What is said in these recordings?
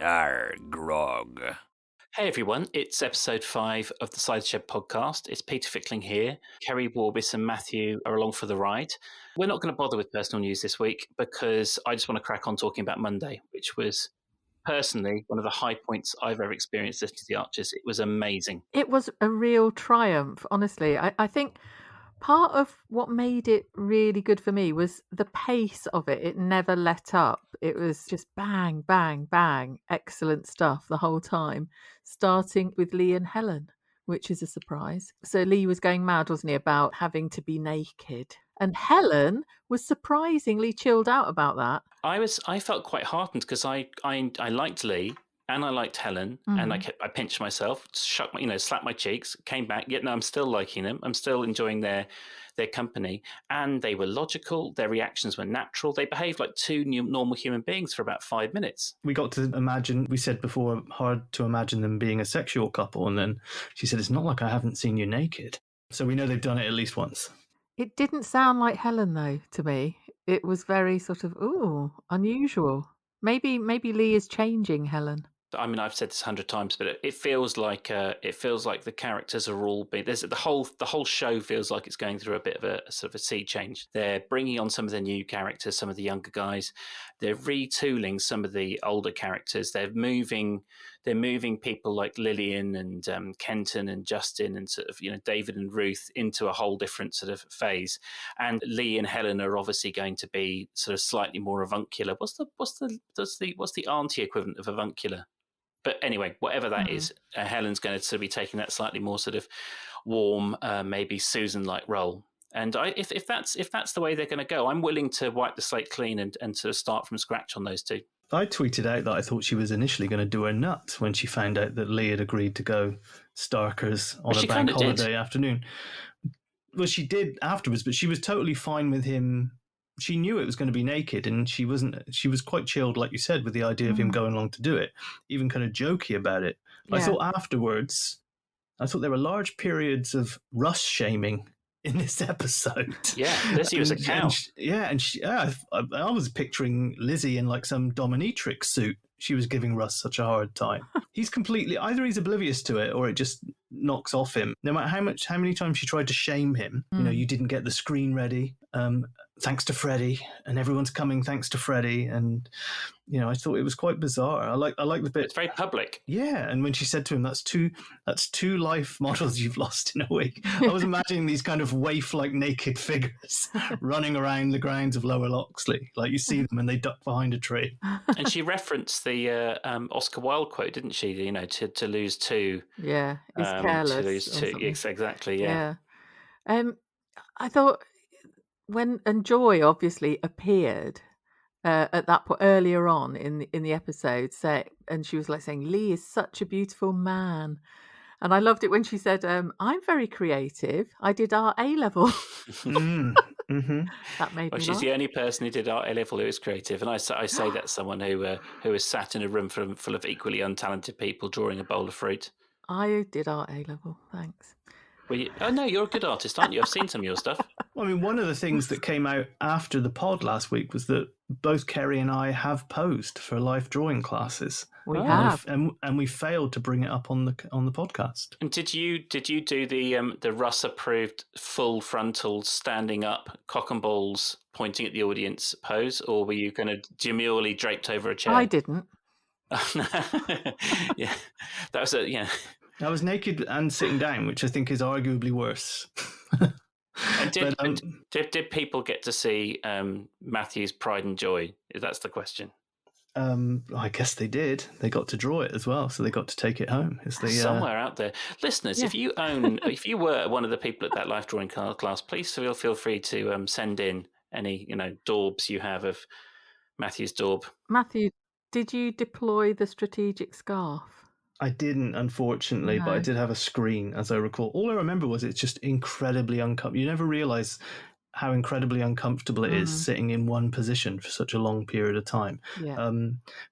Arr, grog. Hey everyone, it's episode 5 of the Sideshed podcast. It's Peter Fickling here. Keri, Warbis and Matthew are along for the ride. We're not going to bother with personal news this week because I just want to crack on talking about Monday, which was personally one of the high points I've ever experienced listening to The Archers. It was amazing. It was a real triumph, honestly. I think part of what made it really good for me was the pace of it. It never let up. It was just bang, bang, bang. Excellent stuff the whole time, starting with Lee and Helen, which is a surprise. So Lee was going mad, wasn't he, about having to be naked. And Helen was surprisingly chilled out about that. I felt quite heartened because I liked Lee and I liked Helen, and I pinched myself, slapped my cheeks, came back. Yet no, I'm still liking them. I'm still enjoying their company, and they were logical. Their reactions were natural. They behaved like two normal human beings for about 5 minutes. We got to imagine, we said before, hard to imagine them being a sexual couple, and then she said, it's not like I haven't seen you naked. So we know they've done it at least once. It didn't sound like Helen, though, to me. It was very sort of, unusual. Maybe Lee is changing Helen. I mean, I've said this 100 times, but it feels like the characters are all being. There's the whole show feels like it's going through a bit of a sort of a sea change. They're bringing on some of the new characters, some of the younger guys. They're retooling some of the older characters. They're moving people like Lillian and Kenton and Justin and sort of David and Ruth into a whole different sort of phase. And Lee and Helen are obviously going to be sort of slightly more avuncular. What's the auntie equivalent of avuncular? But anyway, whatever that is, Helen's going to sort of be taking that slightly more sort of warm, maybe Susan-like role. And if that's the way they're going to go, I'm willing to wipe the slate clean and sort of start from scratch on those two. I tweeted out that I thought she was initially going to do her nut when she found out that Lee had agreed to go Starkers on a bank holiday afternoon. Well, she did afterwards, but she was totally fine with him. She knew it was going to be naked, and she was quite chilled, like you said, with the idea of him going along to do it, even kind of jokey about it. Yeah. I thought afterwards, there were large periods of Russ shaming in this episode. Yeah, Lizzie was a cow. I was picturing Lizzie in like some dominatrix suit. She was giving Russ such a hard time. He's either he's oblivious to it or it just knocks off him. No matter how many times she tried to shame him, you didn't get the screen ready, thanks to Freddie, and everyone's coming thanks to Freddie. And, I thought it was quite bizarre. I like the bit. It's very public. Yeah. And when she said to him, that's two life models you've lost in a week. I was imagining these kind of waif-like naked figures running around the grounds of Lower Loxley. Like you see them and they duck behind a tree. And she referenced the Oscar Wilde quote, didn't she? To lose two. Yeah, is careless. To lose two. Yes, exactly. Yeah. I thought and Joy obviously appeared at that point earlier on in the episode, and she was like saying, "Lee is such a beautiful man." And I loved it when she said, "I'm very creative. I did art A-level." That made me she's laugh. The only person who did art A-level who is creative, and I say that's someone who is sat in a room full of equally untalented people drawing a bowl of fruit. I did art A-level, thanks. Oh no, you're a good artist, aren't you? I've seen some of your stuff. Well, I mean, one of the things that came out after the pod last week was that both Keri and I have posed for life drawing classes. We have, and we failed to bring it up on the podcast. And did you do the Russ approved full frontal standing up cock and balls pointing at the audience pose, or were you kind of demurely draped over a chair? I didn't. Yeah, that was I was naked and sitting down, which I think is arguably worse. And did people get to see Matthew's pride and joy? That's the question. I guess they did. They got to draw it as well, so they got to take it home. Somewhere out there, listeners, if you were one of the people at that life drawing class, please feel free to send in any daubs you have of Matthew's daub. Matthew, did you deploy the strategic scarf? I didn't, unfortunately, but I did have a screen, as I recall. All I remember was it's just incredibly uncomfortable. You never realise how incredibly uncomfortable it is sitting in one position for such a long period of time. Yeah.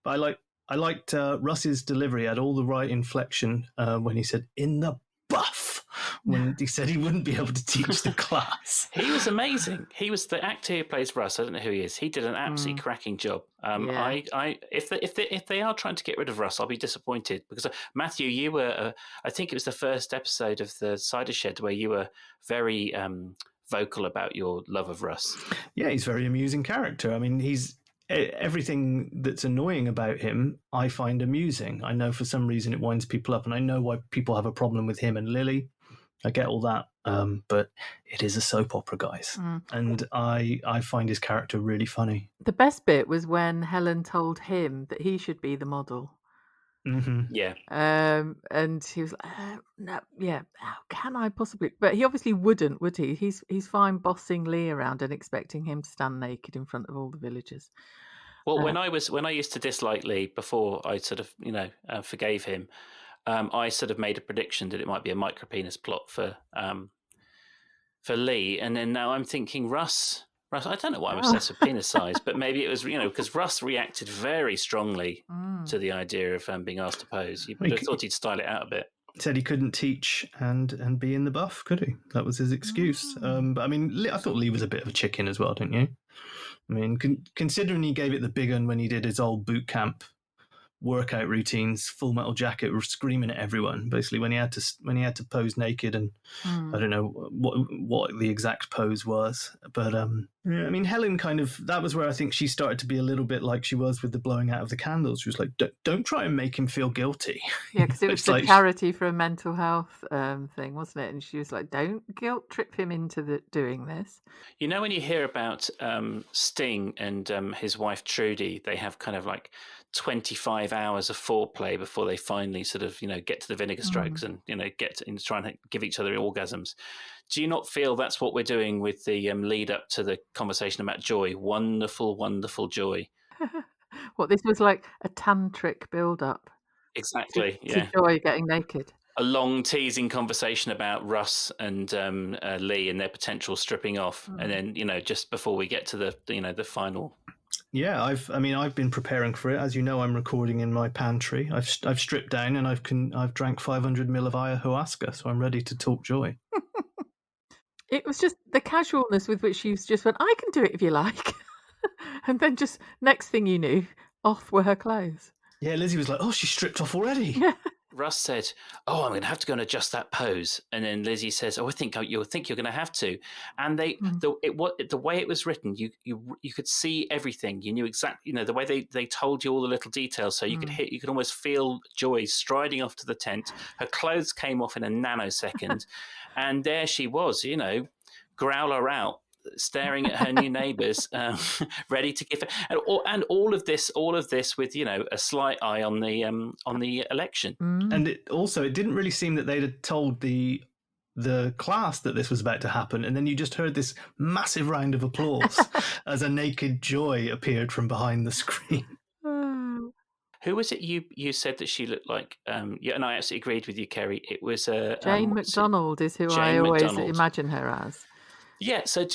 But I liked Russ's delivery. Had all the right inflection when he said "in the buff," when he said he wouldn't be able to teach the class. He was amazing. He was the actor who plays Russ. I don't know who he is. He did an absolutely cracking job. If they are trying to get rid of Russ, I'll be disappointed because Matthew, you were. I think it was the first episode of the Cider Shed where you were very vocal about your love of Russ. Yeah, he's a very amusing character. I mean, everything that's annoying about him, I find amusing. I know for some reason it winds people up, and I know why people have a problem with him and Lily. I get all that, but it is a soap opera, guys. And I find his character really funny. The best bit was when Helen told him that he should be the model. Mm-hmm. Yeah. And he was like, no, yeah, how can I possibly? But he obviously wouldn't, would he? He's fine bossing Lee around and expecting him to stand naked in front of all the villagers. Well, when I used to dislike Lee before I sort of forgave him, I sort of made a prediction that it might be a micropenis plot for Lee, and then now I'm thinking Russ. I don't know why I'm obsessed with penis size, but maybe it was because Russ reacted very strongly to the idea of being asked to pose. You would have thought he'd style it out a bit. Said he couldn't teach and be in the buff, could he? That was his excuse. But I mean, I thought Lee was a bit of a chicken as well, didn't you? I mean, considering he gave it the big one when he did his old boot camp workout routines, Full Metal Jacket, were screaming at everyone. Basically, when he had to pose naked, and I don't know what the exact pose was, but I mean, Helen that was where I think she started to be a little bit like she was with the blowing out of the candles. She was like, "Don't try and make him feel guilty." Yeah, because it was the charity for a mental health thing, wasn't it? And she was like, "Don't guilt trip him into doing this." You know, when you hear about Sting and his wife Trudy, they have kind of like 25 hours of foreplay before they finally sort of get to the vinegar strokes and get to try and give each other orgasms. Do you not feel that's what we're doing with the lead up to the conversation about joy? Wonderful, wonderful joy. What, this was like a tantric build up? Exactly. To joy getting naked. A long teasing conversation about Russ and Lee and their potential stripping off, and then just before we get to the final. Yeah, I've been preparing for it. As you know, I'm recording in my pantry. I've stripped down and I've drank 500 ml of ayahuasca, so I'm ready to talk joy. It was just the casualness with which she just went, "I can do it if you like," and then just next thing you knew, off were her clothes. Yeah, Lizzie was like, "Oh, she stripped off already." Yeah. Russ said, "Oh, I'm going to have to go and adjust that pose," and then Lizzie says, "Oh, I think you're going to have to." And the way it was written, you could see everything. You knew exactly, the way they told you all the little details, so you could almost feel Joy striding off to the tent. Her clothes came off in a nanosecond, and there she was, growler out, staring at her new neighbours, ready to give it, and all of this with a slight eye on the election. And it didn't really seem that they'd have told the class that this was about to happen, and then you just heard this massive round of applause as a naked Joy appeared from behind the screen. Who was it you said that she looked like? And I absolutely agreed with you, Keri. It was Jane McDonald is who I always imagine her as. Yeah, so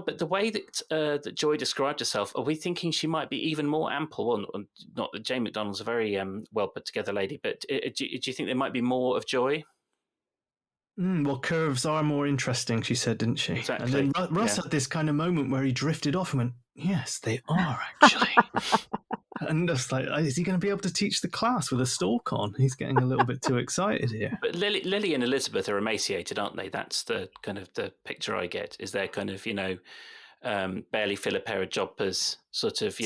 but the way that Joy described herself, are we thinking she might be even more ample? Well, not that Jane McDonald's a very well put together lady, but do you think there might be more of Joy? Well, curves are more interesting, she said, didn't she? Exactly. And then Russ had this kind of moment where he drifted off and went, "Yes, they are actually." And I was like, is he going to be able to teach the class with a stalk on? He's getting a little bit too excited here. But Lily and Elizabeth are emaciated, aren't they? That's the kind of the picture I get. Is they're kind of, barely fill a pair of jobbers, sort of,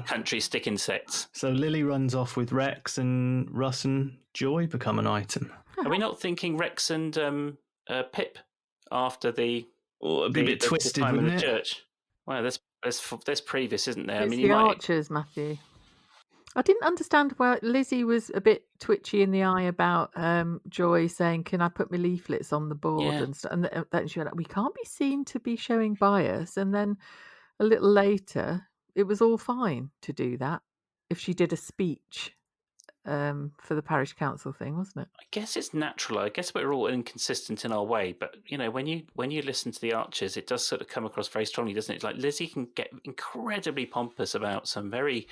country stick insects. So Lily runs off with Rex, and Russ and Joy become an item. Are we not thinking Rex and Pip after the... a bit twisted, wouldn't it? The church? Well, there's previous, isn't there? It's the Archers, Matthew. I didn't understand why Lizzie was a bit twitchy in the eye about Joy saying, "Can I put my leaflets on the board?" and stuff. And then she went, "We can't be seen to be showing bias." And then a little later, it was all fine to do that if she did a speech for the parish council thing, wasn't it? I guess it's natural. I guess we're all inconsistent in our way, but when you listen to the Archers, it does sort of come across very strongly, doesn't it? It's like Lizzie can get incredibly pompous about some very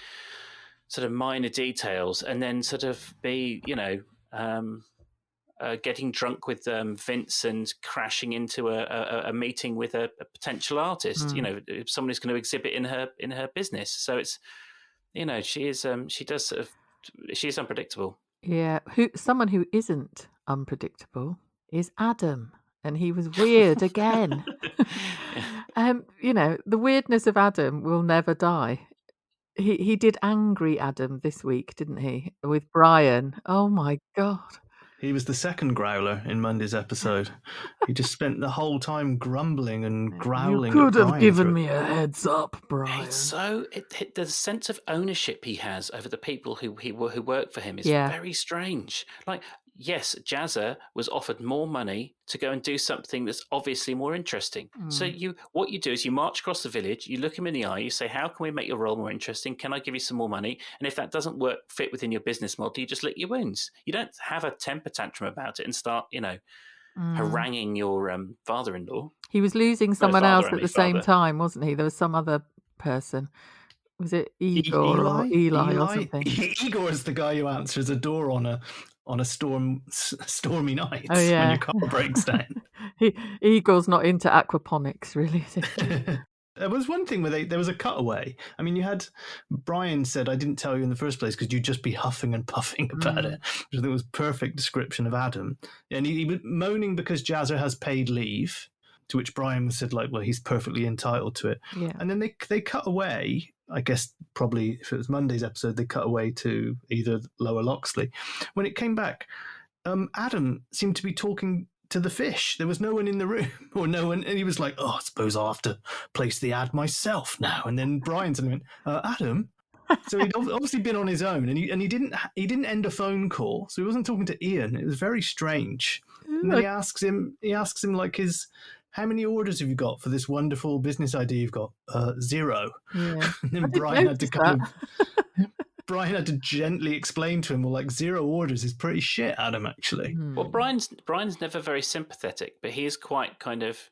sort of minor details, and then sort of be getting drunk with Vince and crashing into a meeting with a potential artist. You know, someone who's going to exhibit in her business. So it's, you know, she's unpredictable. Yeah, someone who isn't unpredictable is Adam, and he was weird again. You know, the weirdness of Adam will never die. He did angry Adam this week, didn't he? With Brian. Oh my God. He was the second growler in Monday's episode. He just spent the whole time grumbling and growling. You could have given me a heads up, Brian. The sense of ownership he has over the people who work for him is very strange. Like, yes, Jazza was offered more money to go and do something that's obviously more interesting. So what you do is you march across the village, you look him in the eye, you say, how can we make your role more interesting? Can I give you some more money? And if that doesn't fit within your business model, you just lick your wounds. You don't have a temper tantrum about it and start, you know, haranguing your father-in-law. He was losing someone else at the same time, wasn't he? There was some other person. Was it Igor or Eli or something? Igor is the guy who answers a door on a stormy night when your car breaks down. Igor's not into aquaponics, really, is he? There was one thing where there was a cutaway. I mean, you had Brian said, I didn't tell you in the first place because you'd just be huffing and puffing about it. Which I think was a perfect description of Adam. And he was moaning because Jazza has paid leave, to which Brian said, like, well, he's perfectly entitled to it. Yeah. And then they cut away. I guess probably if it was Monday's episode, they cut away to either Lower Loxley. When it came back, Adam seemed to be talking to the fish. There was no one in the room or no one. And he was like, oh, I suppose I'll have to place the ad myself now. And then Brian suddenly went, Adam? So he'd obviously been on his own and he didn't end a phone call. So he wasn't talking to Ian. It was very strange. And then he asks him like how many orders have you got for this wonderful business idea you've got? 0. Yeah. And then Brian had to gently explain to him, well, like 0 orders is pretty shit, Adam, actually. Well, Brian's never very sympathetic, but he is quite kind of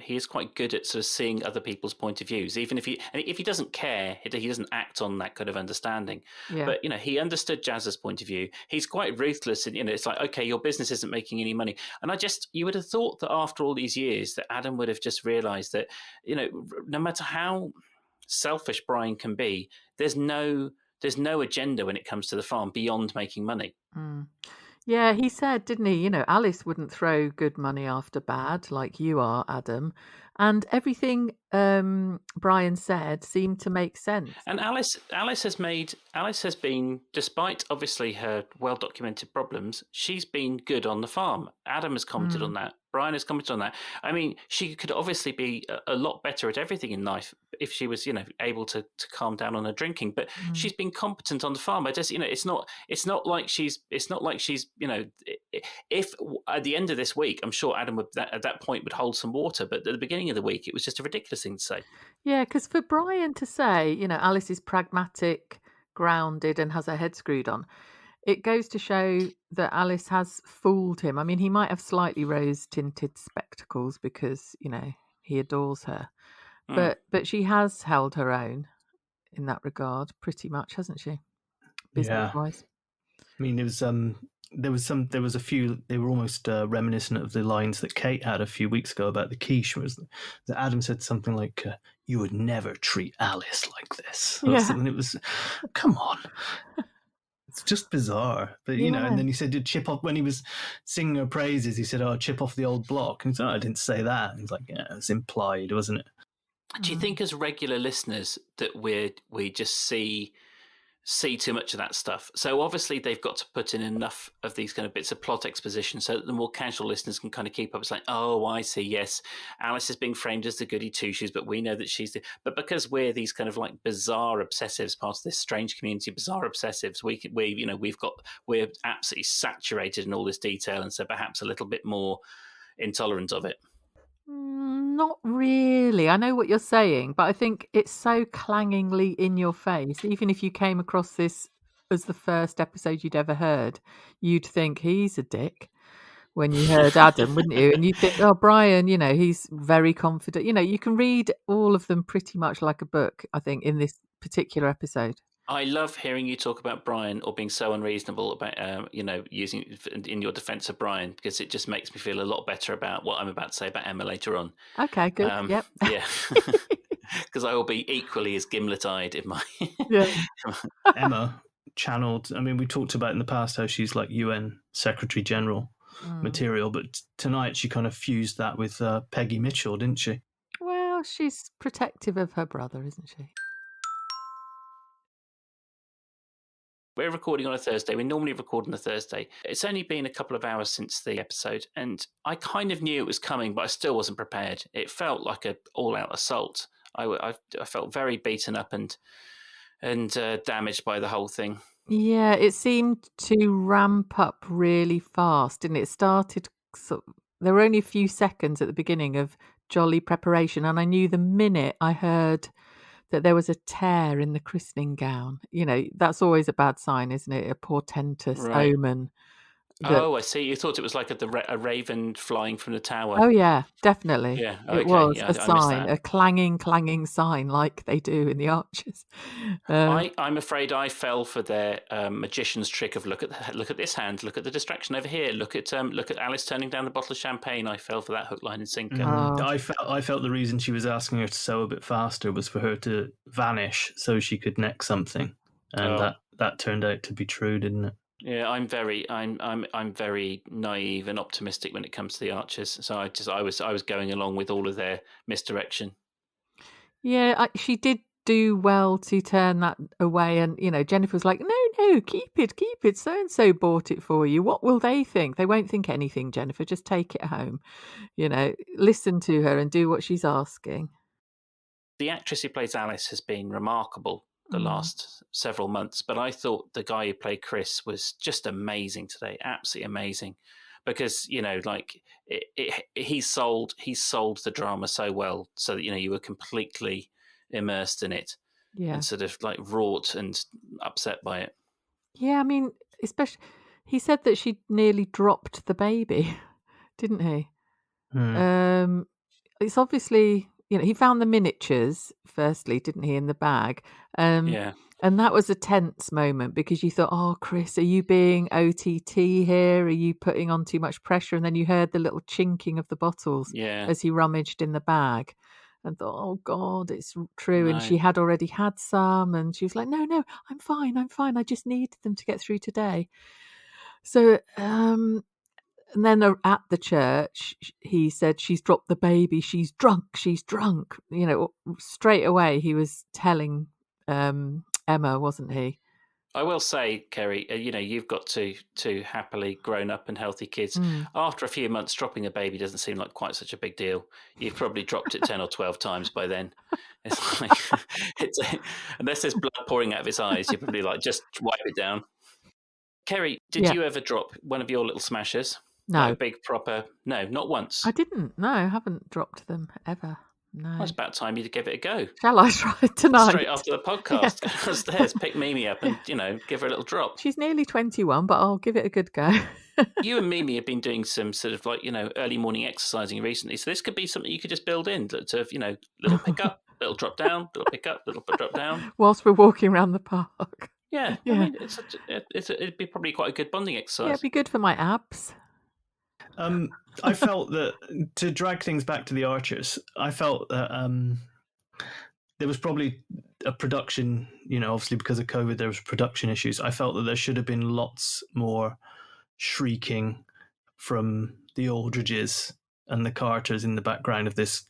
he is quite good at sort of seeing other people's point of views, even if he doesn't care, he doesn't act on that kind of understanding. Yeah. But, you know, he understood Jazza's point of view. He's quite ruthless, and, you know, it's like, okay, your business isn't making any money. And you would have thought that after all these years that Adam would have just realized that, you know, no matter how selfish Brian can be, there's no agenda when it comes to the farm beyond making money. Yeah, he said, didn't he? You know, Alice wouldn't throw good money after bad like you are, Adam. And everything Brian said seemed to make sense. And Alice has been, despite obviously her well-documented problems, she's been good on the farm. Adam has commented on that. Brian has commented on that. I mean, she could obviously be a lot better at everything in life if she was, you know, able to calm down on her drinking. But she's been competent on the farm. I just, you know, it's not like she's, you know, if at the end of this week, I'm sure Adam would at that point would hold some water. But at the beginning of the week, it was just a ridiculous thing to say. Yeah, because for Brian to say, you know, Alice is pragmatic, grounded, and has her head screwed on, it goes to show that Alice has fooled him. I mean, he might have slightly rose-tinted spectacles because, you know, he adores her. But she has held her own in that regard, pretty much, hasn't she? Business-wise. I mean, there was a few. They were almost reminiscent of the lines that Kate had a few weeks ago about the quiche. That Adam said something like, "You would never treat Alice like this." And it was, come on. It's just bizarre. But, you know, and then he said, "Did chip off," when he was singing her praises, he said, "Oh, chip off the old block." And he said, "Oh, I didn't say that." And he's like, "Yeah, it's implied, wasn't it?" Do you think as regular listeners that we just see too much of that stuff? So obviously they've got to put in enough of these kind of bits of plot exposition so that the more casual listeners can kind of keep up. It's like, oh, I see. Yes, Alice is being framed as the goody two shoes, but we know that she's but because we're these kind of like bizarre obsessives, part of this strange community, bizarre obsessives, we're absolutely saturated in all this detail, and so perhaps a little bit more intolerant of it. Not really. I know what you're saying, but I think it's so clangingly in your face. Even if you came across this as the first episode you'd ever heard, you'd think he's a dick when you heard Adam, wouldn't you? And you think, oh, Brian, you know, he's very confident. You know, you can read all of them pretty much like a book, I think, in this particular episode. I love hearing you talk about Brian or being so unreasonable about, using in your defence of Brian, because it just makes me feel a lot better about what I'm about to say about Emma later on. Okay, good. Yep. Yeah. Because I will be equally as gimlet-eyed in my... Yeah. Emma channeled, I mean, we talked about in the past how she's like UN Secretary General material, but tonight she kind of fused that with Peggy Mitchell, didn't she? Well, she's protective of her brother, isn't she? We're recording on a Thursday. We normally record on a Thursday. It's only been a couple of hours since the episode, and I kind of knew it was coming, but I still wasn't prepared. It felt like an all-out assault. I felt very beaten up and damaged by the whole thing. Yeah, it seemed to ramp up really fast, and it started. There were only a few seconds at the beginning of jolly preparation, and I knew the minute I heard that there was a tear in the christening gown. That's always a bad sign, isn't it? A portentous omen. Oh, I see. You thought it was like a raven flying from the tower. Oh, yeah, definitely. Yeah, it was a sign, a clanging sign like they do in the Archers. I'm afraid I fell for their magician's trick of look at this hand, look at the distraction over here, look at Alice turning down the bottle of champagne. I fell for that hook, line, and sinker. I felt the reason she was asking her to sew a bit faster was for her to vanish so she could neck something, and that turned out to be true, didn't it? Yeah, I'm very naive and optimistic when it comes to the Archers. So I was going along with all of their misdirection. Yeah, she did do well to turn that away, and Jennifer was like, no, keep it. So and so bought it for you. What will they think? They won't think anything, Jennifer. Just take it home. Listen to her and do what she's asking. The actress who plays Alice has been remarkable the last several months, but I thought the guy who played Chris was just amazing today, absolutely amazing, because he sold the drama so well, so that you were completely immersed in it, and sort of like wrought and upset by it. Yeah, I mean, especially he said that she nearly dropped the baby, didn't he? It's obviously. He found the miniatures firstly, didn't he, in the bag? Yeah. And that was a tense moment because you thought, oh, Chris, are you being OTT here? Are you putting on too much pressure? And then you heard the little chinking of the bottles as he rummaged in the bag and thought, oh, God, it's true. No. And she had already had some. And she was like, no, I'm fine. I just need them to get through today. So, and then at the church, he said, she's dropped the baby. She's drunk. Straight away he was telling Emma, wasn't he? I will say, Keri, you've got two happily grown up and healthy kids. After a few months, dropping a baby doesn't seem like quite such a big deal. You've probably dropped it 10 or 12 times by then. It's like, unless there's blood pouring out of its eyes, you're probably like, just wipe it down. Keri, did you ever drop one of your little smashers? No. Like a big proper... No, not once. I didn't. No, I haven't dropped them ever. No. Well, it's about time you give it a go. Shall I try it tonight? Straight after the podcast. Go downstairs, pick Mimi up and, give her a little drop. She's nearly 21, but I'll give it a good go. You and Mimi have been doing some sort of early morning exercising recently. So this could be something you could just build in to little pick up, little drop down, little pick up, little drop down. Whilst we're walking around the park. Yeah. I mean, it'd be probably quite a good bonding exercise. Yeah, it'd be good for my abs. I felt that, to drag things back to the Archers, I felt that there was probably a production, obviously because of COVID, there was production issues. I felt that there should have been lots more shrieking from the Aldridges and the Carters in the background of this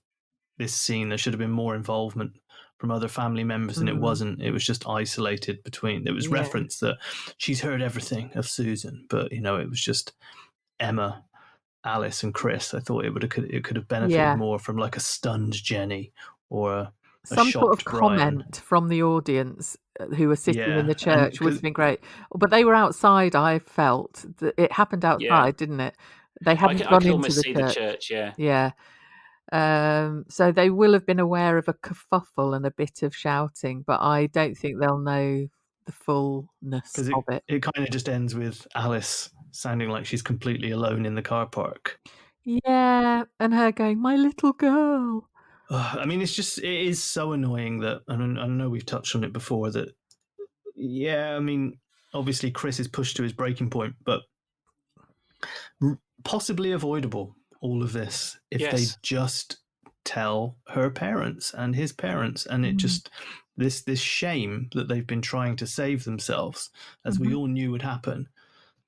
scene. There should have been more involvement from other family members, and it wasn't. It was just isolated between. There was reference that she's heard everything of Susan, but it was just Emma, Alice, and Chris. I thought it could have benefited more from like a stunned Jenny or some sort of comment from the audience who were sitting in the church would have been great. But they were outside. I felt that it happened outside, didn't it? They hadn't gone into the church. Yeah. So they will have been aware of a kerfuffle and a bit of shouting, but I don't think they'll know the fullness of it. It kind of just ends with Alice sounding like she's completely alone in the car park. Yeah, and her going, my little girl. I mean, it is so annoying that, and I know we've touched on it before, that Yeah, I mean, obviously Chris is pushed to his breaking point, but possibly avoidable, all of this, if they just tell her parents and his parents, and it just this shame that they've been trying to save themselves, as we all knew would happen,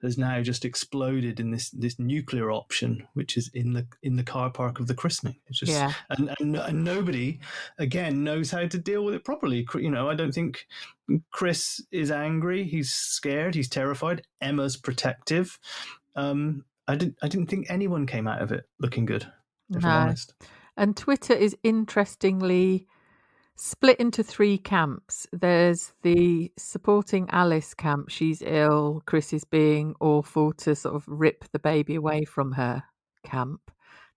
has now just exploded in this nuclear option, which is in the car park of the christening. It's just and nobody again knows how to deal with it properly. You know, I don't think Chris is angry. He's scared. He's terrified. Emma's protective. I didn't think anyone came out of it looking good, if I'm honest. And Twitter is interestingly split into 3 camps. There's the supporting Alice camp. She's ill. Chris is being awful to sort of rip the baby away from her camp.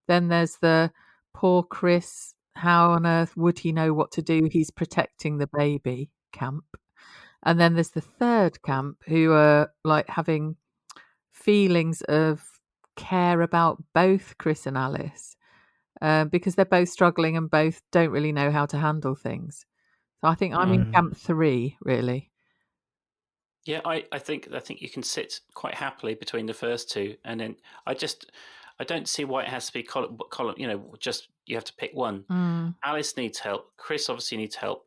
Then there's the poor Chris. How on earth would he know what to do? He's protecting the baby camp. And then there's the 3rd camp who are like having feelings of care about both Chris and Alice. Because they're both struggling and both don't really know how to handle things. So I think I'm in camp 3, really. Yeah, I think you can sit quite happily between the first 2, and then I don't see why it has to be column. You know, just you have to pick one. Alice needs help. Chris obviously needs help.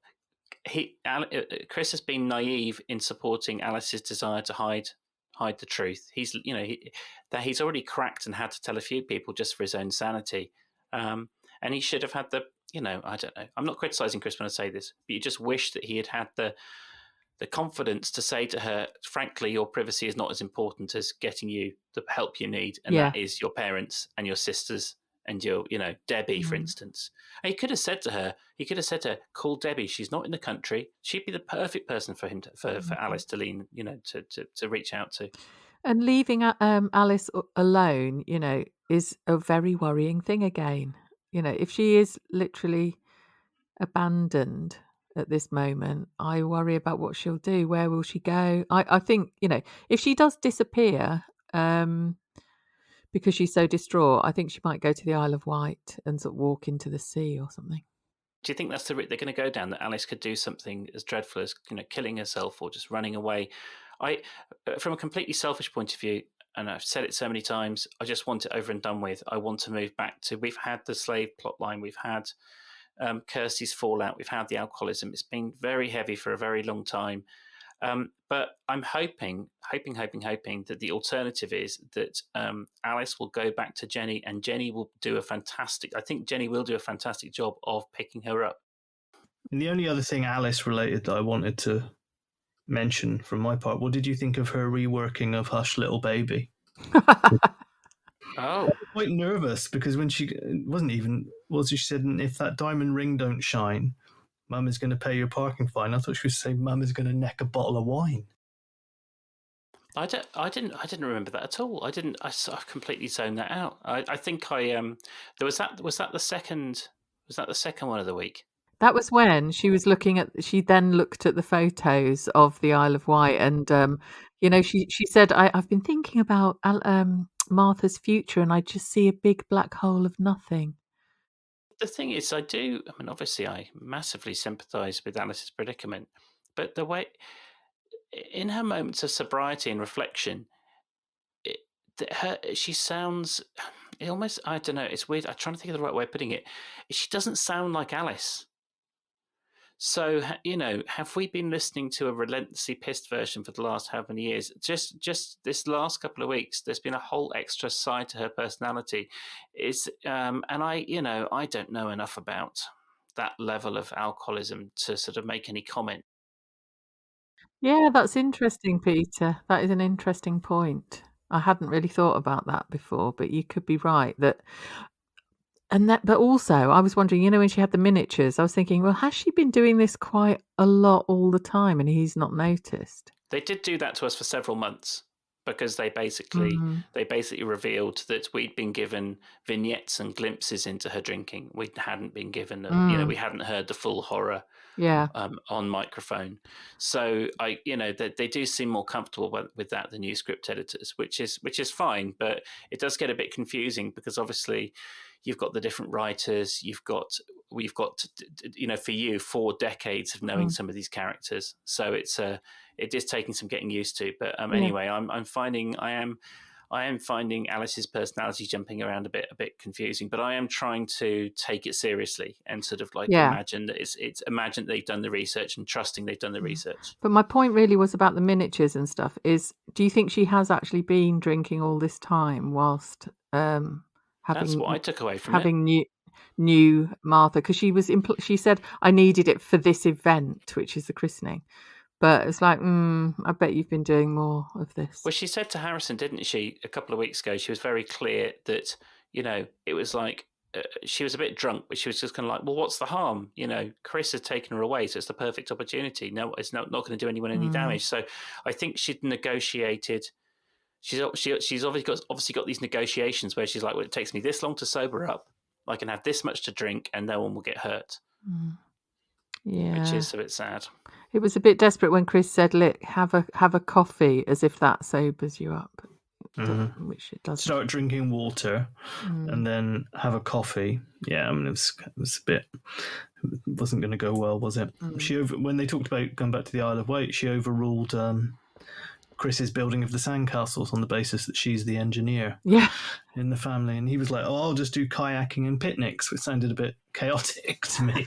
Chris has been naive in supporting Alice's desire to hide the truth. He's he's already cracked and had to tell a few people just for his own sanity. And he should have had the, I don't know. I'm not criticizing Chris when I say this, but you just wish that he had the confidence to say to her, frankly, your privacy is not as important as getting you the help you need. And that is your parents and your sisters and your, Debbie, for instance. And he could have said to her, call Debbie. She's not in the country. She'd be the perfect person for him, for Alice to lean, to reach out to. And leaving Alice alone, is a very worrying thing again. If she is literally abandoned at this moment, I worry about what she'll do. Where will she go? I think, if she does disappear because she's so distraught, I think she might go to the Isle of Wight and sort of walk into the sea or something. Do you think that's the route they're going to go down, that Alice could do something as dreadful as killing herself or just running away? From a completely selfish point of view, and I've said it so many times, I just want it over and done with. I want to move back to, we've had the slave plotline, we've had Kirsty's fallout, we've had the alcoholism. It's been very heavy for a very long time. But I'm hoping that the alternative is that Alice will go back to Jenny, and Jenny will do a fantastic job of picking her up. And the only other thing Alice related that I wanted to mention from my part, what did you think of her reworking of Hush Little Baby? Oh, quite nervous because when she said, if that diamond ring don't shine, Mum is going to pay your parking fine. I thought she was saying Mum is going to neck a bottle of wine. I didn't remember that at all. I completely zoned that out. I think was that the second one of the week? That was when she was she then looked at the photos of the Isle of Wight, and she said, I've been thinking about Martha's future, and I just see a big black hole of nothing. The thing is, obviously I massively sympathise with Alice's predicament, but the way, in her moments of sobriety and reflection, she sounds, it almost, I don't know, it's weird. I'm trying to think of the right way of putting it. She doesn't sound like Alice. So, have we been listening to a relentlessly pissed version for the last how many years? Just this last couple of weeks, there's been a whole extra side to her personality. And I don't know enough about that level of alcoholism to sort of make any comment. Yeah, that's interesting, Peter. That is an interesting point. I hadn't really thought about that before, but you could be right that. But also, I was wondering, when she had the miniatures, I was thinking, well, has she been doing this quite a lot all the time and he's not noticed? They did do that to us for several months because they basically revealed that we'd been given vignettes and glimpses into her drinking. We hadn't been given, we hadn't heard the full horror. On microphone. So they do seem more comfortable with that than new script editors, which is fine, but it does get a bit confusing because obviously, you've got the different writers, we've got for you 4 decades of knowing some of these characters, so it is taking some getting used to. But anyway, I am finding Alice's personality jumping around a bit confusing, but I am trying to take it seriously and sort of imagine that it's imagine they've done the research and trusting they've done the research. But my point really was about the miniatures and stuff. Do you think she has actually been drinking all this time whilst having? That's what I took away from having new Martha, because she said I needed it for this event, which is the christening. But it's like, I bet you've been doing more of this. Well, she said to Harrison, didn't she, a couple of weeks ago, she was very clear that, it was like, she was a bit drunk, but she was just kind of like, well, what's the harm? Chris has taken her away, so it's the perfect opportunity. No, it's not going to do anyone any damage. So I think she'd negotiated. She's obviously got these negotiations where she's like, well, it takes me this long to sober up. I can have this much to drink and no one will get hurt. Yeah. Which is a bit sad. It was a bit desperate when Chris said, "Look, have a coffee," as if that sobers you up, which it doesn't. Start drinking water and then have a coffee. Yeah, I mean, it was a bit. It wasn't going to go well, was it? When they talked about going back to the Isle of Wight, she overruled Chris's building of the sandcastles on the basis that she's the engineer in the family. And he was like, I'll just do kayaking and picnics, which sounded a bit chaotic to me.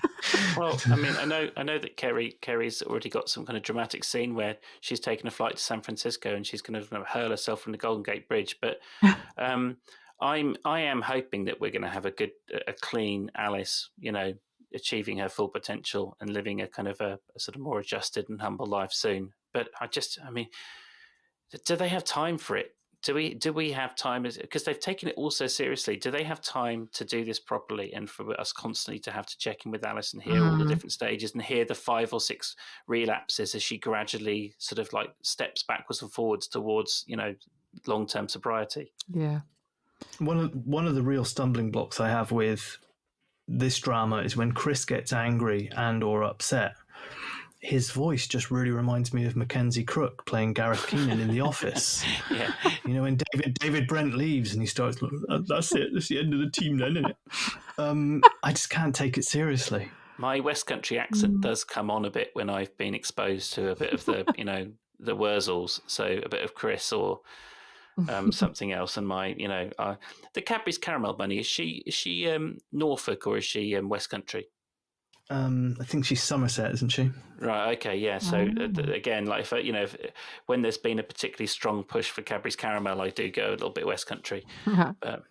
Well, I mean, I know that Keri's already got some kind of dramatic scene where she's taken a flight to San Francisco and she's going to hurl herself from the Golden Gate Bridge. But I am hoping that we're going to have a clean Alice, achieving her full potential and living a kind of a sort of more adjusted and humble life soon. But I mean, do they have time for it? Do we have time? Because they've taken it all so seriously. Do they have time to do this properly? And for us constantly to have to check in with Alice and hear all the different stages and hear the 5 or 6 relapses as she gradually sort of like steps backwards and forwards towards, long-term sobriety. Yeah. One of the real stumbling blocks I have with this drama is when Chris gets angry and or upset. His voice just really reminds me of Mackenzie Crook playing Gareth Keenan in The Office. Yeah. When David Brent leaves and he starts, that's it, that's the end of the team then, isn't it? I just can't take it seriously. My West Country accent does come on a bit when I've been exposed to a bit of the, the Wurzels, so a bit of Chris or something else. And the Cadbury's Caramel Bunny, is she Norfolk or is she West Country? I think she's Somerset, isn't she? Right. Okay. Yeah. So again, like if when there's been a particularly strong push for Cadbury's Caramel, I do go a little bit West Country. But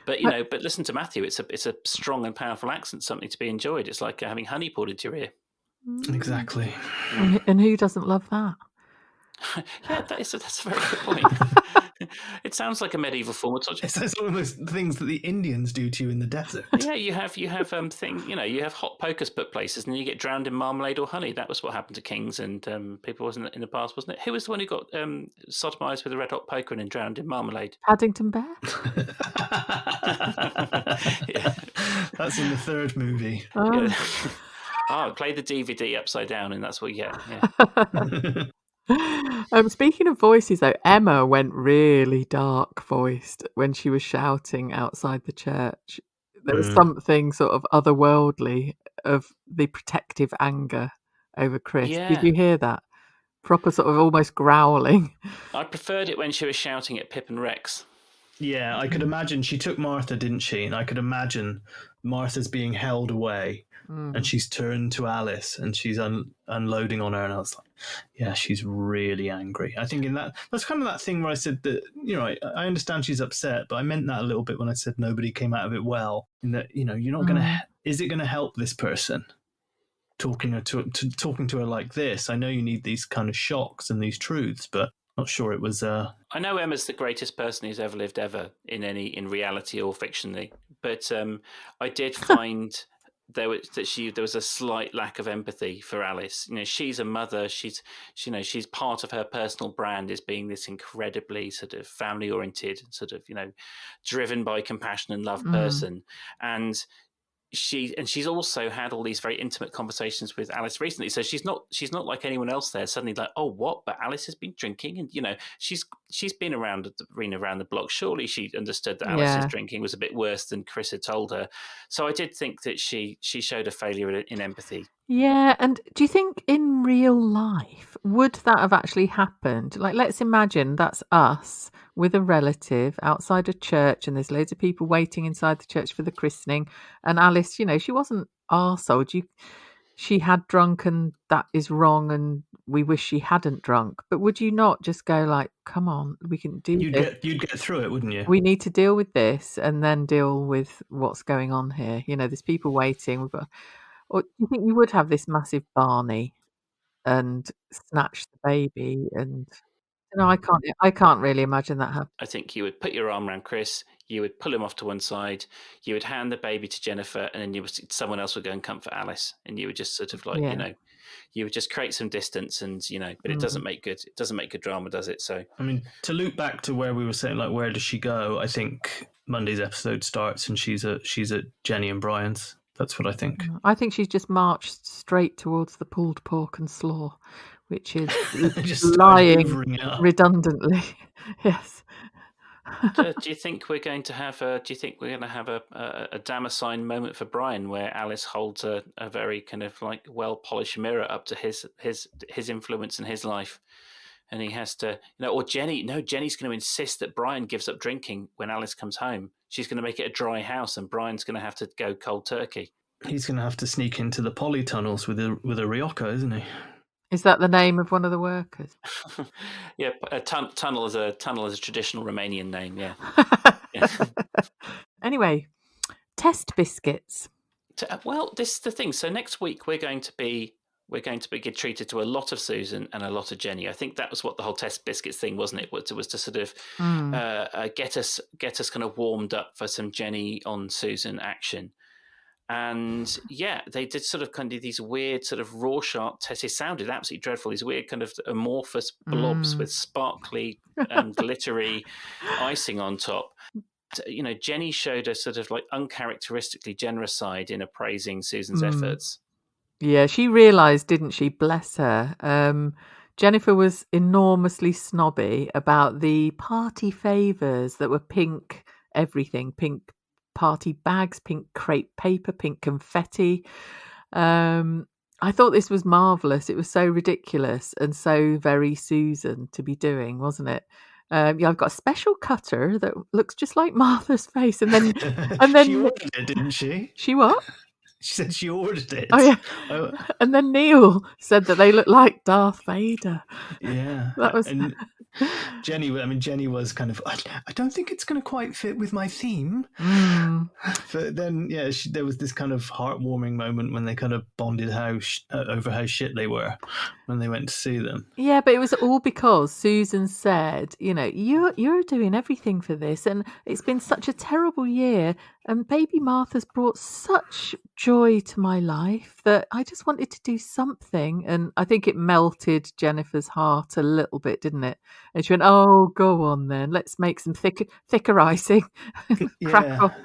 but listen to Matthew. It's a strong and powerful accent, something to be enjoyed. It's like having honey poured into your ear. Exactly. And who doesn't love that? Yeah, that's a very good point. It sounds like a medieval form of torture. It's one of those things that the Indians do to you in the desert. Yeah, you have you have hot pokers put places, and you get drowned in marmalade or honey. That was what happened to kings and people, wasn't it, in the past, wasn't it? Who was the one who got sodomized with a red hot poker and then drowned in marmalade? Paddington Bear. Yeah. That's in the 3rd movie. Oh. Yeah. Play the DVD upside down, and that's what you get. Yeah. Speaking of voices, though, Emma went really dark voiced when she was shouting outside the church. There was something sort of otherworldly of the protective anger over Chris. Yeah. Did you hear that? Proper sort of almost growling. I preferred it when she was shouting at Pip and Rex. Yeah, I could imagine she took Martha, didn't she? And I could imagine Martha's being held away and she's turned to Alice and she's unloading on her. And I was like, yeah, she's really angry. I think that's kind of that thing where I said that, I understand she's upset, but I meant that a little bit when I said nobody came out of it well. In that, you're not going to, is it going to help this person? Talking to her like this? I know you need these kind of shocks and these truths, but not sure it was. I know Emma's the greatest person who's ever lived in reality or fictionally, but I did find there was a slight lack of empathy for Alice. She's a mother. She's part of her personal brand as being this incredibly sort of family oriented, sort of driven by compassion and love person, and she's also had all these very intimate conversations with Alice recently. So she's not like anyone else there. Suddenly, like, oh, what? But Alice has been drinking, and she's been around the block. Surely she understood that Alice's drinking was a bit worse than Chris had told her. So I did think that she showed a failure in empathy. Yeah, and do you think in real life would that have actually happened? Like, let's imagine that's us with a relative outside a church, and there's loads of people waiting inside the church for the christening. And Alice, she wasn't arsehole. She had drunk, and that is wrong, and we wish she hadn't drunk. But would you not just go like, "Come on, we can do this"? You'd get through it, wouldn't you? We need to deal with this, and then deal with what's going on here. There's people waiting. We've got. Or do you think you would have this massive Barney and snatch the baby? And I can't really imagine that happening. I think you would put your arm around Chris, you would pull him off to one side, you would hand the baby to Jennifer, and then someone else would go and comfort Alice, and you would just sort of like you would just create some distance, and but it doesn't make good. It doesn't make good drama, does it? So I mean, to loop back to where we were saying, like, where does she go? I think Monday's episode starts, and she's at Jenny and Brian's. That's what I think. I think she's just marched straight towards the pulled pork and slaw, which is just lying redundantly. Yes. Do you think we're going to have a Damascene moment for Brian, where Alice holds a very kind of like well polished mirror up to his influence in his life, and he has to, or Jenny? No, Jenny's going to insist that Brian gives up drinking when Alice comes home. She's going to make it a dry house, and Brian's going to have to go cold turkey. He's going to have to sneak into the polytunnels with a Rorschach, isn't he? Is that the name of one of the workers? Yeah, a tunnel is a traditional Romanian name. Yeah. Anyway, test biscuits. Well, this is the thing. So next week we're going to be treated to a lot of Susan and a lot of Jenny. I think that was what the whole test biscuits thing, wasn't it? It was to sort of get us kind of warmed up for some Jenny on Susan action. And yeah, they did sort of kind of these weird sort of Rorschach tests. It sounded absolutely dreadful. These weird kind of amorphous blobs with sparkly and glittery icing on top. Jenny showed a sort of like uncharacteristically generous side in appraising Susan's efforts. Yeah, she realised, didn't she? Bless her. Jennifer was enormously snobby about the party favours that were pink everything, pink party bags, pink crepe paper, pink confetti. I thought this was marvellous. It was so ridiculous and so very Susan to be doing, wasn't it? I've got a special cutter that looks just like Martha's face, and then she ordered it, didn't she? She what? She said she ordered it. Oh yeah. And then Neil said that they look like Darth Vader. Yeah. That was. And Jenny was kind of, I don't think it's going to quite fit with my theme. But then, yeah, there was this kind of heartwarming moment when they kind of bonded over how shit they were when they went to see them. Yeah, but it was all because Susan said, you're doing everything for this, and it's been such a terrible year, and baby Martha's brought such joy to my life that I just wanted to do something. And I think it melted Jennifer's heart a little bit, didn't it? And she went, oh, go on then. Let's make some thicker icing. Crack off.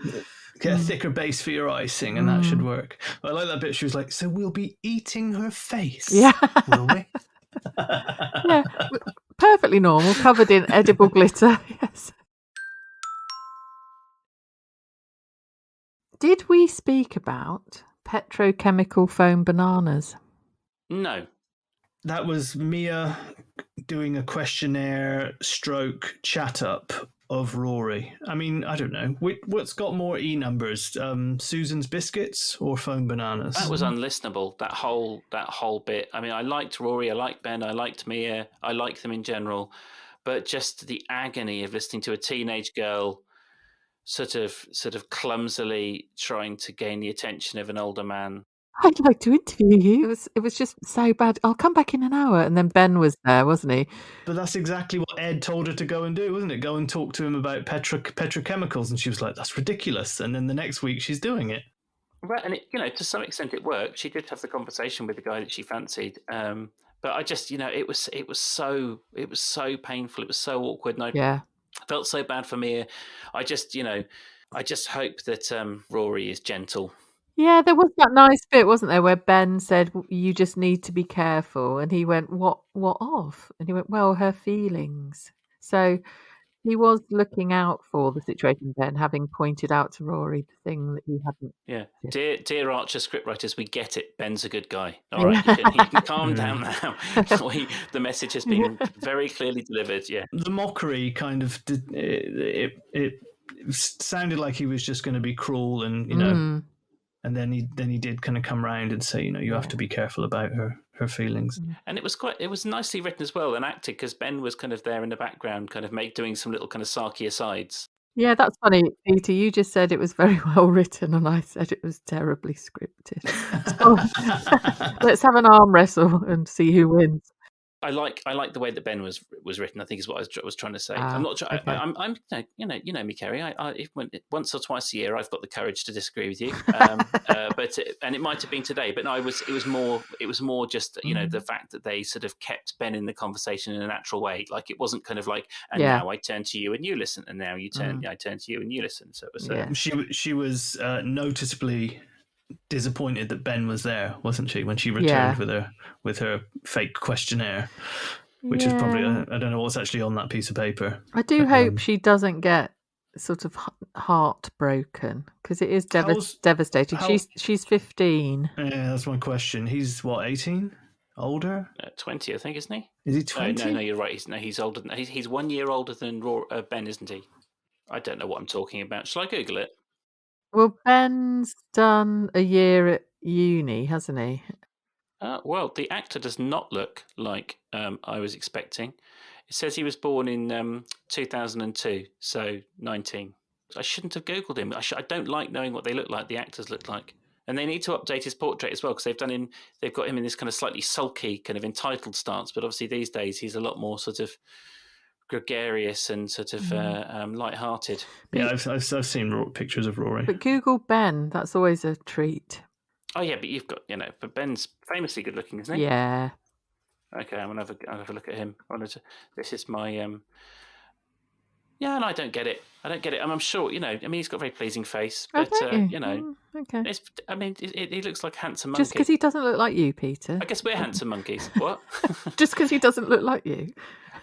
Get a thicker base for your icing, and that should work. I like that bit. She was like, so we'll be eating her face, will we? Yeah, perfectly normal, covered in edible glitter. Yes. Did we speak about petrochemical foam bananas? No. That was Mia doing a questionnaire stroke chat up of Rory. I mean, I don't know. What's got more E numbers? Susan's biscuits or foam bananas? That was unlistenable, that whole bit. I mean, I liked Rory, I liked Ben, I liked Mia, I liked them in general. But just the agony of listening to a teenage girl sort of clumsily trying to gain the attention of an older man. I'd like to interview you. It was just so bad. I'll come back in an hour. And then Ben was there, wasn't he? But that's exactly what Ed told her to go and do, wasn't it? Go and talk to him about petrochemicals. And she was like, that's ridiculous. And then the next week she's doing it. Right. And it, to some extent it worked. She did have the conversation with the guy that she fancied. But I just, it was so painful. It was so awkward. And I felt so bad for Mia. I just hope that Rory is gentle. Yeah, there was that nice bit, wasn't there, where Ben said, "You just need to be careful," and he went, "What of?" And he went, "Well, her feelings." So he was looking out for the situation, Ben, having pointed out to Rory the thing that he hadn't. Yeah, dear Archer scriptwriters, we get it. Ben's a good guy. All right, you can calm down now. The message has been very clearly delivered. Yeah, the mockery kind of it sounded like he was just going to be cruel, and and then he did kind of come around and say, you have to be careful about her feelings. And it was nicely written as well and acted, because Ben was kind of there in the background, kind of doing some little kind of sarky asides. Yeah, that's funny, Peter. You just said it was very well written, and I said it was terribly scripted. So, let's have an arm wrestle and see who wins. I like the way that Ben was written, I think, is what I was trying to say. I'm not. Okay. I'm. You know me, Keri. Once or twice a year, I've got the courage to disagree with you. But it might have been today. But no, it was more just the fact that they sort of kept Ben in the conversation in a natural way. Like, it wasn't kind of like, and now I turn to you and you listen, and now I turn to you and you listen. So it was. She was noticeably disappointed that Ben was there, wasn't she, when she returned with her fake questionnaire, which is probably I don't know what's actually on that piece of paper. I do hope she doesn't get sort of heartbroken, because it is devastating. She's 15. Yeah, that's my question. He's what, 18? Older? 20, I think, isn't he? Is he 20? No, you're right. He's older than he's 1 year older than Ben, isn't he? I don't know what I'm talking about. Shall I Google it? Well, Ben's done a year at uni, hasn't he? Well, the actor does not look like I was expecting. It says he was born in 2002, so 19. I shouldn't have Googled him. I don't like knowing what they look like, the actors look like. And they need to update his portrait as well, because they've got him in this kind of slightly sulky, kind of entitled stance. But obviously these days he's a lot more sort of gregarious and sort of light-hearted. Yeah, I've seen pictures of Rory. But Google Ben, that's always a treat. Oh yeah, but you've got but Ben's famously good looking, isn't he? Yeah. Okay, I'm gonna have a look at him. This is my Yeah, and I don't get it. I'm sure he's got a very pleasing face, but okay. he looks like a handsome monkey. Just because he doesn't look like you, Peter. I guess we're handsome monkeys. What? Just because he doesn't look like you.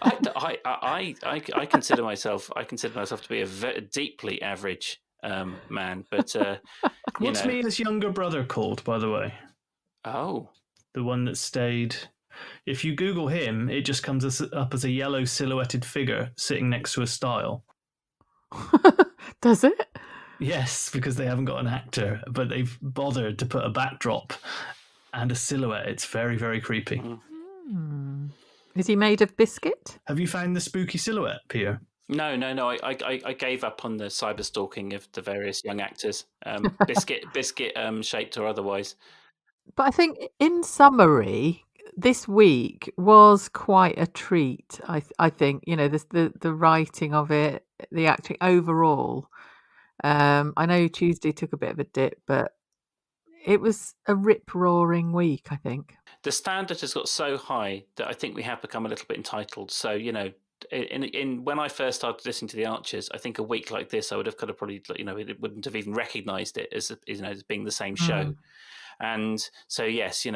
I consider myself to be a very deeply average man, but what's Mia's younger brother called, by the way? Oh, the one that stayed. If you Google him, it just comes up as a yellow silhouetted figure sitting next to a stile. Does it? Yes, because they haven't got an actor, but they've bothered to put a backdrop and a silhouette. It's very, very creepy. Mm. Is he made of biscuit? Have you found the spooky silhouette, Pierre? No. I gave up on the cyber stalking of the various young actors, biscuit shaped or otherwise. But I think, in summary, this week was quite a treat. I think the writing of it, the acting overall. I know Tuesday took a bit of a dip, but it was a rip-roaring week, I think. The standard has got so high that I think we have become a little bit entitled. So, in when I first started listening to The Archers, I think a week like this, I would have kind of probably, it wouldn't have even recognised it as being the same show. And so, yes,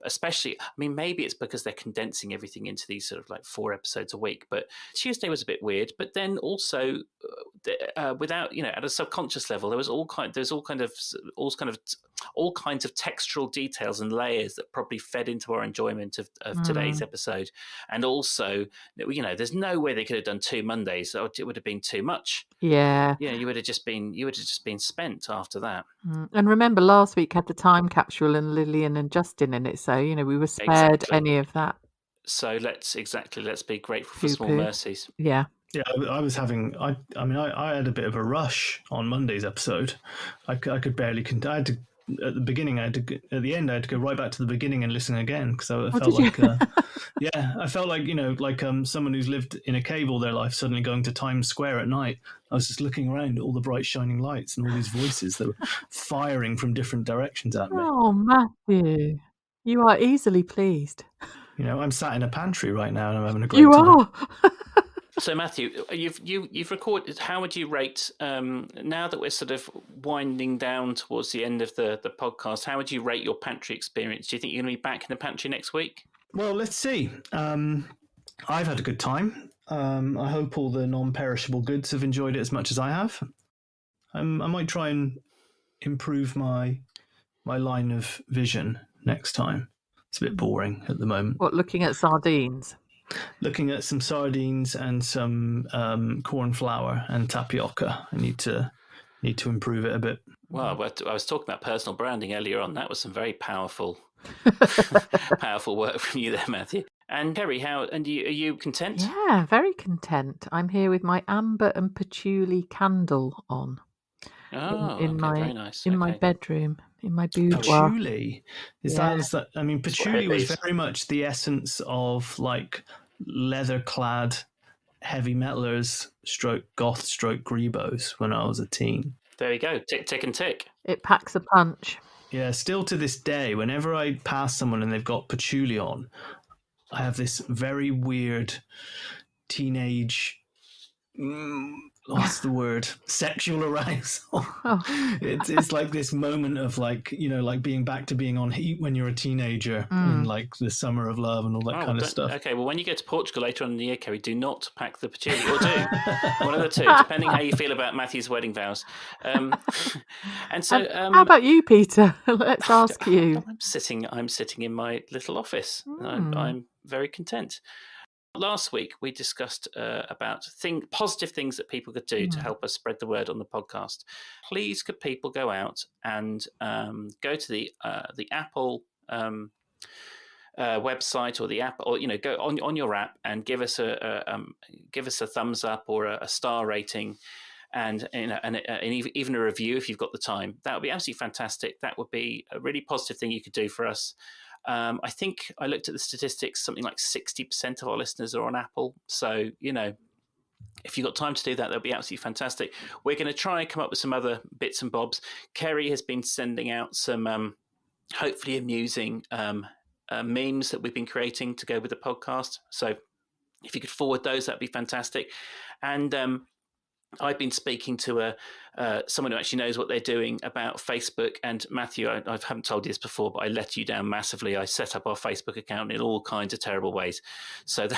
especially, maybe it's because they're condensing everything into these sort of like 4 episodes a week. But Tuesday was a bit weird. But then also, without at a subconscious level, there was all kinds of textural details and layers that probably fed into our enjoyment of today's episode. And also, there's no way they could have done 2 Mondays. It would have been too much. Yeah. Yeah, you would have just been spent after that. And remember, last week had the time capsule and Lillian and Justin in it, so we were spared any of that. So let's be grateful for small mercies. Yeah. Yeah, I was having. I had a bit of a rush on Monday's episode. I could barely. I had to at the beginning. At the end, I had to go right back to the beginning and listen again, because I felt like. I felt like someone who's lived in a cave all their life suddenly going to Times Square at night. I was just looking around at all the bright shining lights and all these voices that were firing from different directions at me. Oh, Matthew, you are easily pleased. I'm sat in a pantry right now and I'm having a great time. You are. So Matthew, you've recorded. How would you rate now that we're sort of winding down towards the end of the podcast? How would you rate your pantry experience? Do you think you're going to be back in the pantry next week? Well, let's see. I've had a good time. I hope all the non-perishable goods have enjoyed it as much as I have. I might try and improve my line of vision next time. It's a bit boring at the moment. What, looking at sardines? Looking at some sardines and some corn flour and tapioca. I need to improve it a bit. Well, I was talking about personal branding earlier on. That was some very powerful work from you there, Matthew. And Keri, are you content? Yeah, very content. I'm here with my amber and patchouli candle on. Very nice. In my bedroom, in my boudoir. Patchouli? Is that? I mean, patchouli was very much the essence of like leather-clad heavy metalers, goth, grebos when I was a teen. There you go. Tick, tick, and tick. It packs a punch. Yeah, still to this day, whenever I pass someone and they've got patchouli on, I have this very weird teenage, what's the word? Sexual arousal. It's like this moment of like being back to being on heat when you're a teenager in like the summer of love and all that kind of stuff. Okay, well, when you go to Portugal later on in the year, Keri, do not pack the patchouli, or do. One of the two, depending how you feel about Matthew's wedding vows. And so, how about you, Peter? Let's ask you. I'm sitting in my little office. I'm very content. Last week, we discussed about positive things that people could do to help us spread the word on the podcast. Please, could people go out and go to the Apple website or the app, or go on your app and give us a thumbs up or a star rating, and even a review if you've got the time. That would be absolutely fantastic. That would be a really positive thing you could do for us. I think I looked at the statistics, something like 60% of our listeners are on Apple. So, if you've got time to do that, that'll be absolutely fantastic. We're going to try and come up with some other bits and bobs. Keri has been sending out some hopefully amusing memes that we've been creating to go with the podcast. So if you could forward those, that'd be fantastic. And I've been speaking to someone who actually knows what they're doing about Facebook. And Matthew, I haven't told you this before, but I let you down massively. I set up our Facebook account in all kinds of terrible ways. So the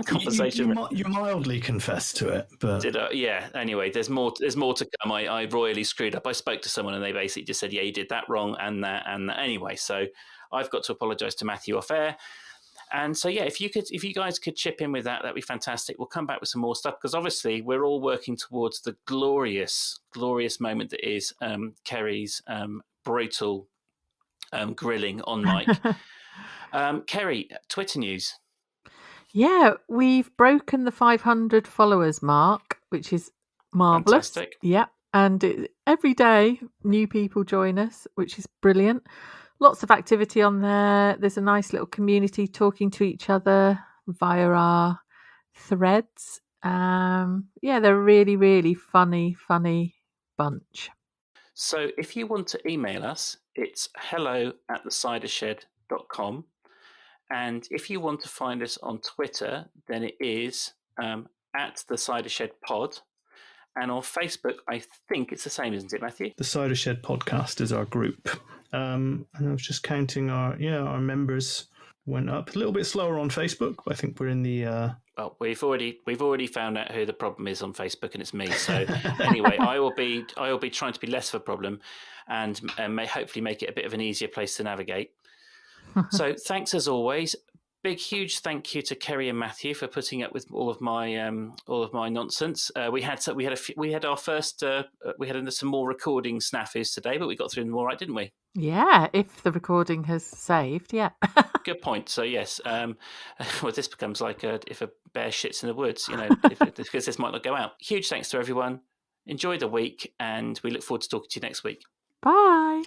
conversation. You mildly confessed to it, but did I? Yeah. Anyway, there's more to come. I royally screwed up. I spoke to someone and they basically just said, "Yeah, you did that wrong and that and that." Anyway, so I've got to apologise to Matthew off air. And so, yeah, if you guys could chip in with that, that'd be fantastic. We'll come back with some more stuff because obviously we're all working towards the glorious moment that is Keri's brutal grilling on mic. Keri, Twitter news. Yeah, we've broken the 500 followers mark, which is marvellous. Fantastic. Yeah, and every day new people join us, which is brilliant. Lots of activity on there. There's a nice little community talking to each other via our threads. They're a really, really funny bunch. So if you want to email us, it's hello@thecidershed.com. And if you want to find us on Twitter, then it is @thecidershed_pod. And on Facebook, I think it's the same, isn't it, Matthew? The Cider Shed podcast is our group. And I was just counting our members went up a little bit slower on Facebook, but I think we're in the... Well, we've already found out who the problem is on Facebook, and it's me. So anyway, I will be trying to be less of a problem and may hopefully make it a bit of an easier place to navigate. So thanks as always. Big, huge thank you to Keri and Matthew for putting up with all of my nonsense. We had some more recording snafus today, but we got through them all right, didn't we? Yeah, if the recording has saved, yeah. Good point. So yes, this becomes like if a bear shits in the woods, because this might not go out. Huge thanks to everyone. Enjoy the week, and we look forward to talking to you next week. Bye.